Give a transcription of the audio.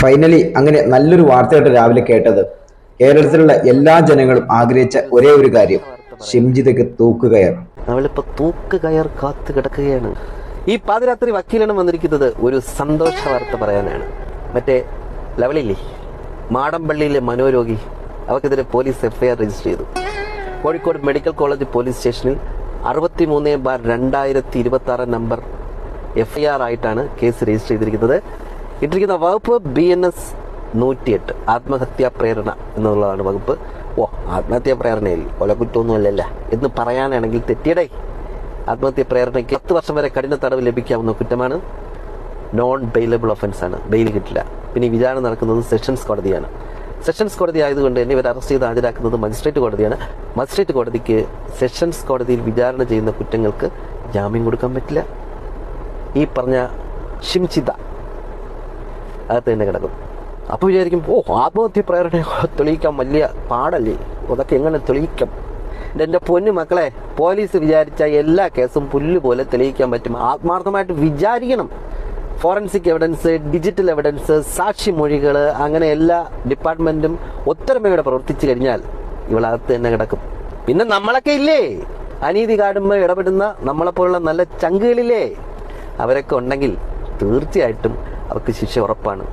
Finally അങ്ങനെ നല്ലൊരു വാർത്തയായിട്ട് രാവിലെ കേട്ടത്. കേരളത്തിലുള്ള എല്ലാ ജനങ്ങളും ആഗ്രഹിച്ച ഒരേ ഒരു കാര്യം, ഷിംജിതയ്ക്ക് തൂക്കുകയർ. അവളിപ്പോ തൂക്കുകയർ കാത്തു കിടക്കുകയാണ്. ഈ പാതിരാത്രി വക്കീലാണ് വന്നിരിക്കുന്നത് ഒരു സന്തോഷ വാർത്ത പറയാനാണ്. മറ്റേ ലവളില്ലേ, മാടമ്പള്ളിയിലെ മനോരോഗി, അവർക്കെതിരെ പോലീസ് എഫ്ഐആർ രജിസ്റ്റർ ചെയ്തു. കോഴിക്കോട് മെഡിക്കൽ കോളേജ് പോലീസ് സ്റ്റേഷനിൽ 63/2026 നമ്പർ എഫ്ഐആർ ആയിട്ടാണ് കേസ് രജിസ്റ്റർ ചെയ്തിരിക്കുന്നത്. ഇട്ടിരിക്കുന്ന വകുപ്പ് BNS 108 ആത്മഹത്യാ പ്രേരണ എന്നുള്ളതാണ് വകുപ്പ്. ആത്മഹത്യാ പ്രേരണയിൽ കൊലക്കുറ്റമൊന്നുമല്ലല്ല എന്ന് പറയാനാണെങ്കിൽ തെറ്റിയടേ. ആത്മഹത്യാ പ്രേരണയ്ക്ക് 10 വർഷം വരെ കഠിന തടവ് ലഭിക്കാവുന്ന കുറ്റമാണ്. നോൺ ബെയിലബിൾ ഒഫൻസ് ആണ്, ബെയിൽ കിട്ടില്ല. പിന്നെ വിചാരണ നടക്കുന്നത് സെഷൻസ് കോടതിയാണ്. സെഷൻസ് കോടതി ആയതുകൊണ്ട് തന്നെ ഇവർ അറസ്റ്റ് ചെയ്ത് ഹാജരാക്കുന്നത് മജിസ്ട്രേറ്റ് കോടതിയാണ്. മജിസ്ട്രേറ്റ് കോടതിക്ക് സെഷൻസ് കോടതിയിൽ വിചാരണ ചെയ്യുന്ന കുറ്റങ്ങൾക്ക് ജാമ്യം കൊടുക്കാൻ പറ്റില്ല. ഈ പറഞ്ഞ ഷിംജിത അകത്ത് തന്നെ കിടക്കും. അപ്പോൾ വിചാരിക്കും, ആത്മഹത്യ പ്രേരണ തെളിയിക്കാൻ വലിയ പാടല്ലേ, അതൊക്കെ എങ്ങനെ തെളിയിക്കാം? എൻ്റെ പൊന്നു മക്കളെ, പോലീസ് വിചാരിച്ച എല്ലാ കേസും പുല്ലുപോലെ തെളിയിക്കാൻ പറ്റും. ആത്മാർത്ഥമായിട്ട് വിചാരിക്കണം. ഫോറൻസിക് എവിഡൻസ്, ഡിജിറ്റൽ എവിഡൻസ്, സാക്ഷിമൊഴികൾ, അങ്ങനെ എല്ലാ ഡിപ്പാർട്ട്മെന്റും ഒത്തൊരുമയോടെ പ്രവർത്തിച്ചു കഴിഞ്ഞാൽ ഇവളകത്ത് തന്നെ കിടക്കും. പിന്നെ നമ്മളൊക്കെ ഇല്ലേ, അനീതി കാണുമ്പോൾ ഇടപെടുന്ന നമ്മളെപ്പോലുള്ള നല്ല ചങ്കുകളില്ലേ, അവരൊക്കെ ഉണ്ടെങ്കിൽ തീർച്ചയായിട്ടും അവർക്ക് ശിക്ഷ ഉറപ്പാണ്.